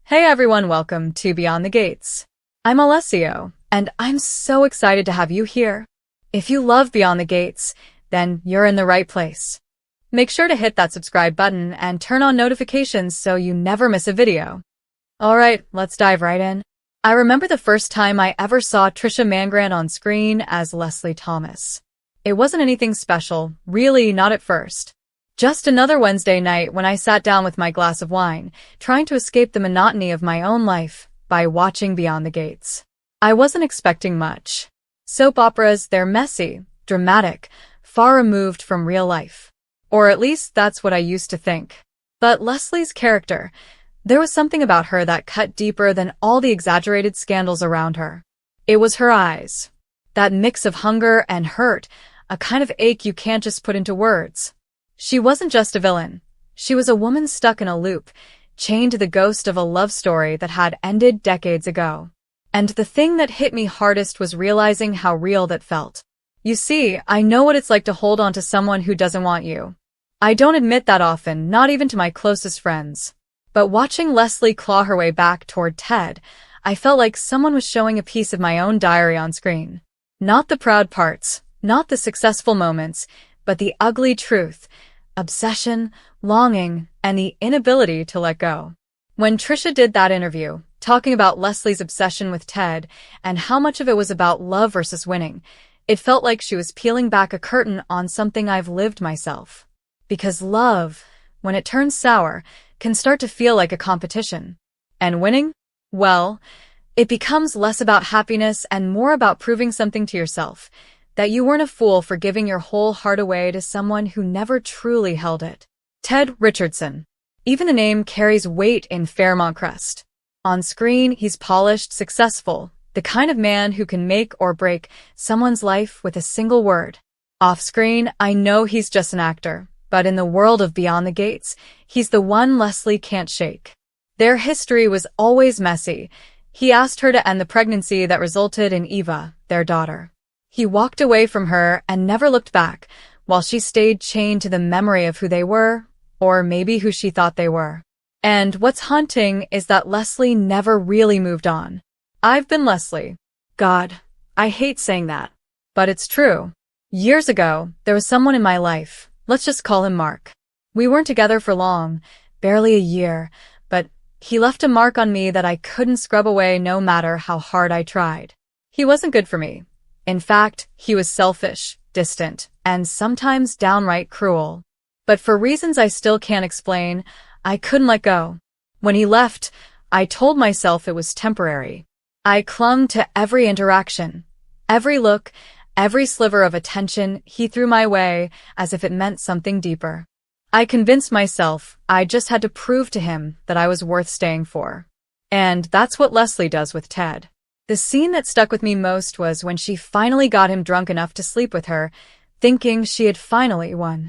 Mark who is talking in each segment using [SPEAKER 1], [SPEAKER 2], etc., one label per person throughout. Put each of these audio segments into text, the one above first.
[SPEAKER 1] Hey everyone, welcome to Beyond the Gates. I'm Alessio, and I'm so excited to have you here. If you love Beyond the Gates, then you're in the right place. Make sure to hit that subscribe button and turn on notifications so you never miss a video. Alright, let's dive right in. I remember the first time I ever saw Trisha Mann-Grant on screen as Leslie Thomas. It wasn't anything special, really not at first. Just another Wednesday night when I sat down with my glass of wine, trying to escape the monotony of my own life by watching Beyond the Gates. I wasn't expecting much. Soap operas, they're messy, dramatic, far removed from real life. Or at least that's what I used to think. But Leslie's character, there was something about her that cut deeper than all the exaggerated scandals around her. It was her eyes. That mix of hunger and hurt, a kind of ache you can't just put into words. She wasn't just a villain. She was a woman stuck in a loop, chained to the ghost of a love story that had ended decades ago. And the thing that hit me hardest was realizing how real that felt. You see, I know what it's like to hold on to someone who doesn't want you. I don't admit that often, not even to my closest friends. But watching Leslie claw her way back toward Ted, I felt like someone was showing a piece of my own diary on screen. Not the proud parts, not the successful moments, but the ugly truth. Obsession, longing, and the inability to let go. When Trisha did that interview, talking about Leslie's obsession with Ted and how much of it was about love versus winning, it felt like she was peeling back a curtain on something I've lived myself. Because love, when it turns sour, can start to feel like a competition. And winning? Well, it becomes less about happiness and more about proving something to yourself. That you weren't a fool for giving your whole heart away to someone who never truly held it. Ted Richardson. Even the name carries weight in Fairmont Crest. On screen, he's polished, successful, the kind of man who can make or break someone's life with a single word. Off screen, I know he's just an actor, but in the world of Beyond the Gates, he's the one Leslie can't shake. Their history was always messy. He asked her to end the pregnancy that resulted in Eva, their daughter. He walked away from her and never looked back, while she stayed chained to the memory of who they were, or maybe who she thought they were. And what's haunting is that Leslie never really moved on. I've been Leslie. God, I hate saying that. But it's true. Years ago, there was someone in my life, let's just call him Mark. We weren't together for long, barely a year, but he left a mark on me that I couldn't scrub away no matter how hard I tried. He wasn't good for me. In fact, he was selfish, distant, and sometimes downright cruel. But for reasons I still can't explain, I couldn't let go. When he left, I told myself it was temporary. I clung to every interaction, every look, every sliver of attention he threw my way as if it meant something deeper. I convinced myself I just had to prove to him that I was worth staying for. And that's what Leslie does with Ted. The scene that stuck with me most was when she finally got him drunk enough to sleep with her, thinking she had finally won.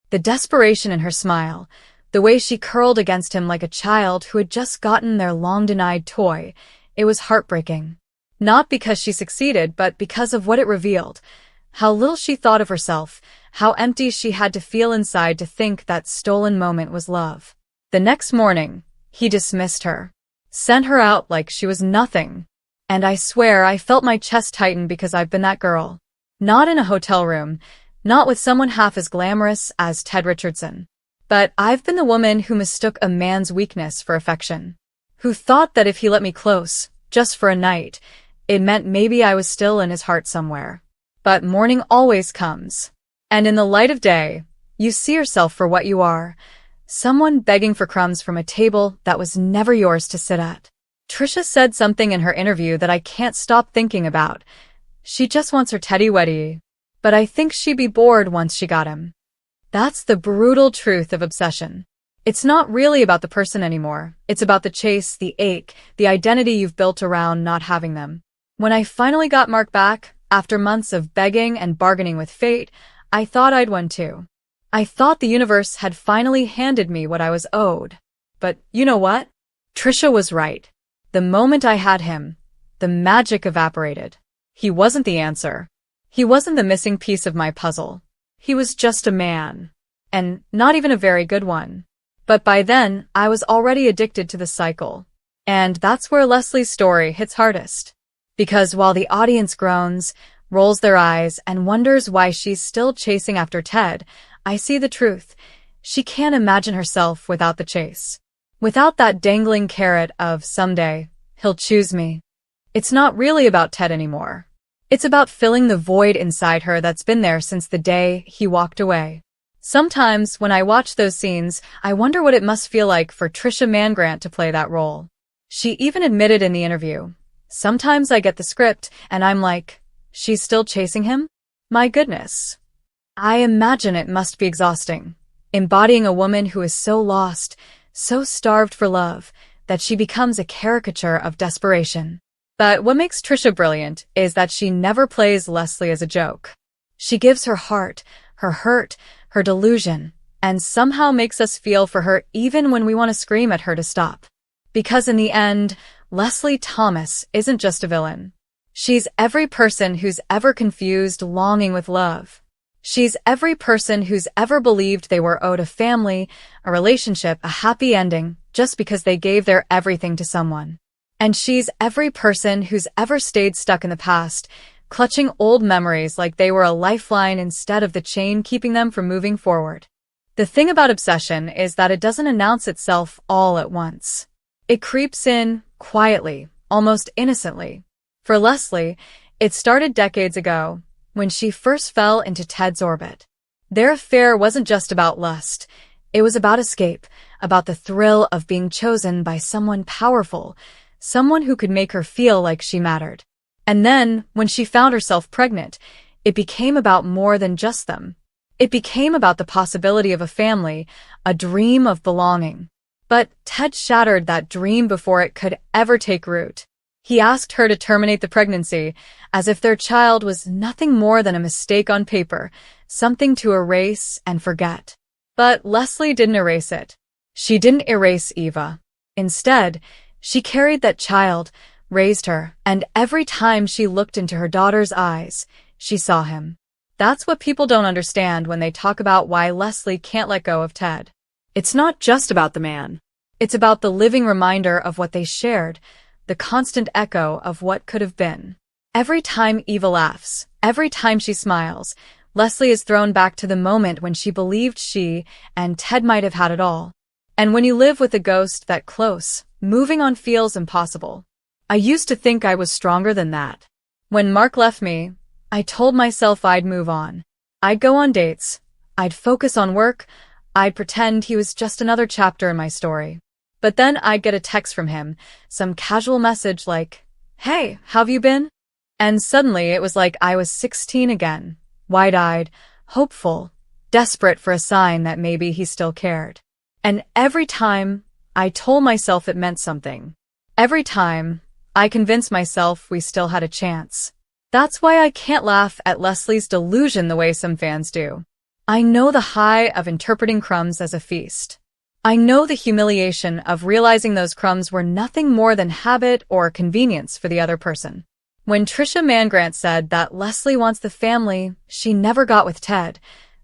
[SPEAKER 1] The desperation in her smile, the way she curled against him like a child who had just gotten their long-denied toy, it was heartbreaking. Not because she succeeded, but because of what it revealed. How little she thought of herself, how empty she had to feel inside to think that stolen moment was love. The next morning, he dismissed her. Sent her out like she was nothing. And I swear I felt my chest tighten because I've been that girl. Not in a hotel room, not with someone half as glamorous as Ted Richardson. But I've been the woman who mistook a man's weakness for affection. Who thought that if he let me close, just for a night, it meant maybe I was still in his heart somewhere. But morning always comes. And in the light of day, you see yourself for what you are. Someone begging for crumbs from a table that was never yours to sit at. Trisha said something in her interview that I can't stop thinking about. She just wants her teddy-weddy. But I think she'd be bored once she got him. That's the brutal truth of obsession. It's not really about the person anymore. It's about the chase, the ache, the identity you've built around not having them. When I finally got Mark back, after months of begging and bargaining with fate, I thought I'd won too. I thought the universe had finally handed me what I was owed. But you know what? Trisha was right. The moment I had him, the magic evaporated. He wasn't the answer. He wasn't the missing piece of my puzzle. He was just a man. And not even a very good one. But by then, I was already addicted to the cycle. And that's where Leslie's story hits hardest. Because while the audience groans, rolls their eyes, and wonders why she's still chasing after Ted, I see the truth. She can't imagine herself without the chase. Without that dangling carrot of someday, he'll choose me. It's not really about Ted anymore. It's about filling the void inside her that's been there since the day he walked away. Sometimes, when I watch those scenes, I wonder what it must feel like for Trisha Mann-Grant to play that role. She even admitted in the interview, "Sometimes I get the script, and I'm like, she's still chasing him? My goodness." I imagine it must be exhausting, embodying a woman who is so lost, so starved for love, that she becomes a caricature of desperation. But what makes Trisha brilliant is that she never plays Leslie as a joke. She gives her heart, her hurt, her delusion, and somehow makes us feel for her even when we want to scream at her to stop. Because in the end, Leslie Thomas isn't just a villain. She's every person who's ever confused longing with love. She's every person who's ever believed they were owed a family, a relationship, a happy ending, just because they gave their everything to someone. And she's every person who's ever stayed stuck in the past, clutching old memories like they were a lifeline instead of the chain keeping them from moving forward. The thing about obsession is that it doesn't announce itself all at once. It creeps in, quietly, almost innocently. For Leslie, it started decades ago, when she first fell into Ted's orbit. Their affair wasn't just about lust. It was about escape, about the thrill of being chosen by someone powerful, someone who could make her feel like she mattered. And then, when she found herself pregnant, it became about more than just them. It became about the possibility of a family, a dream of belonging. But Ted shattered that dream before it could ever take root. He asked her to terminate the pregnancy, as if their child was nothing more than a mistake on paper, something to erase and forget. But Leslie didn't erase it. She didn't erase Eva. Instead, she carried that child, raised her, and every time she looked into her daughter's eyes, she saw him. That's what people don't understand when they talk about why Leslie can't let go of Ted. It's not just about the man. It's about the living reminder of what they shared, the constant echo of what could have been. Every time Eva laughs, every time she smiles, Leslie is thrown back to the moment when she believed she and Ted might have had it all. And when you live with a ghost that close, moving on feels impossible. I used to think I was stronger than that. When Mark left me, I told myself I'd move on. I'd go on dates. I'd focus on work. I'd pretend he was just another chapter in my story. But then I'd get a text from him, some casual message like, "Hey, how've you been?" And suddenly it was like I was 16 again, wide-eyed, hopeful, desperate for a sign that maybe he still cared. And every time, I told myself it meant something. Every time, I convinced myself we still had a chance. That's why I can't laugh at Leslie's delusion the way some fans do. I know the high of interpreting crumbs as a feast. I know the humiliation of realizing those crumbs were nothing more than habit or convenience for the other person. When Trisha Mann-Grant said that Leslie wants the family she never got with Ted,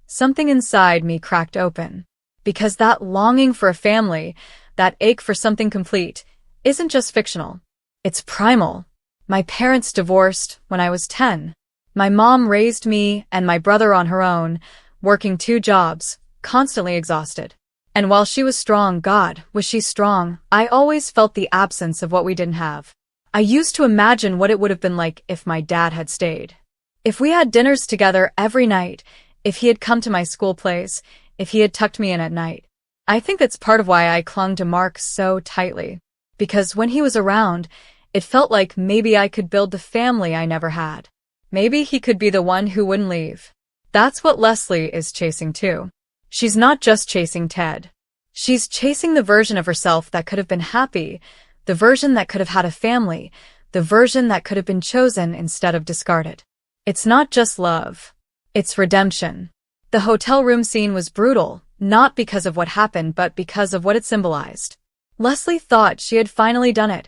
[SPEAKER 1] something inside me cracked open. Because that longing for a family, that ache for something complete, isn't just fictional. It's primal. My parents divorced when I was 10. My mom raised me and my brother on her own, working 2 jobs, constantly exhausted. And while she was strong, God, was she strong, I always felt the absence of what we didn't have. I used to imagine what it would have been like if my dad had stayed. If we had dinners together every night, if he had come to my school plays, if he had tucked me in at night. I think that's part of why I clung to Mark so tightly. Because when he was around, it felt like maybe I could build the family I never had. Maybe he could be the one who wouldn't leave. That's what Leslie is chasing too. She's not just chasing Ted. She's chasing the version of herself that could have been happy, the version that could have had a family, the version that could have been chosen instead of discarded. It's not just love. It's redemption. The hotel room scene was brutal, not because of what happened but because of what it symbolized. Leslie thought she had finally done it,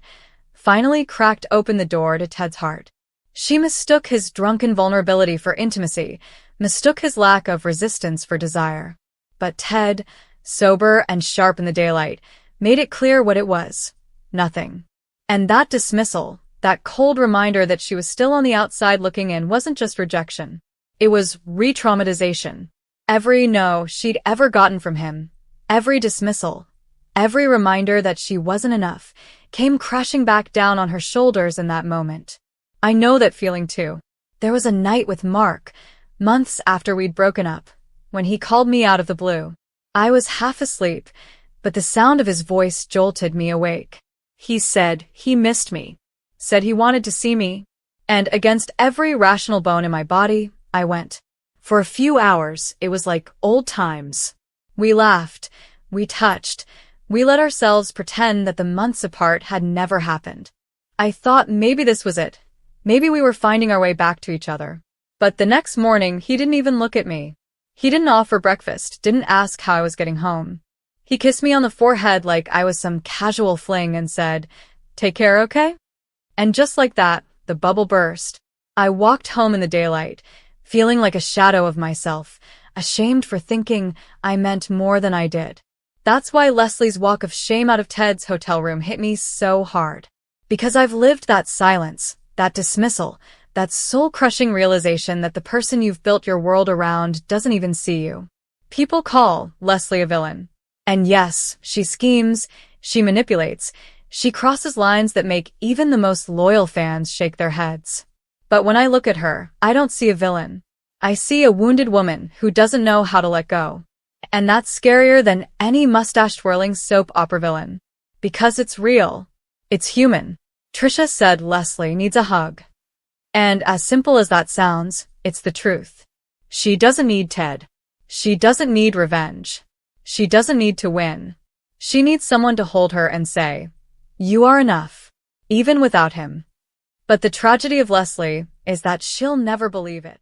[SPEAKER 1] finally cracked open the door to Ted's heart. She mistook his drunken vulnerability for intimacy, mistook his lack of resistance for desire. But Ted, sober and sharp in the daylight, made it clear what it was. nothing. And that dismissal, that cold reminder that she was still on the outside looking in, wasn't just rejection. It was re-traumatization. Every no she'd ever gotten from him, every dismissal, every reminder that she wasn't enough, came crashing back down on her shoulders in that moment. I know that feeling too. There was a night with Mark, months after we'd broken up, when he called me out of the blue. I was half asleep, but the sound of his voice jolted me awake. He said he missed me, said he wanted to see me, and against every rational bone in my body, I went. For a few hours, it was like old times. We laughed, we touched, we let ourselves pretend that the months apart had never happened. I thought maybe this was it. Maybe we were finding our way back to each other. But the next morning, he didn't even look at me. He didn't offer breakfast, didn't ask how I was getting home. He kissed me on the forehead like I was some casual fling and said, "Take care, okay?" And just like that, the bubble burst. I walked home in the daylight, feeling like a shadow of myself, ashamed for thinking I meant more than I did. That's why Leslie's walk of shame out of Ted's hotel room hit me so hard. Because I've lived that silence, that dismissal, that soul-crushing realization that the person you've built your world around doesn't even see you. People call Leslie a villain. And yes, she schemes, she manipulates, she crosses lines that make even the most loyal fans shake their heads. But when I look at her, I don't see a villain. I see a wounded woman who doesn't know how to let go. And that's scarier than any mustache-twirling soap opera villain. Because it's real. It's human. Trisha said Leslie needs a hug. And as simple as that sounds, it's the truth. She doesn't need Ted. She doesn't need revenge. She doesn't need to win. She needs someone to hold her and say, "You are enough," even without him. But the tragedy of Leslie is that she'll never believe it.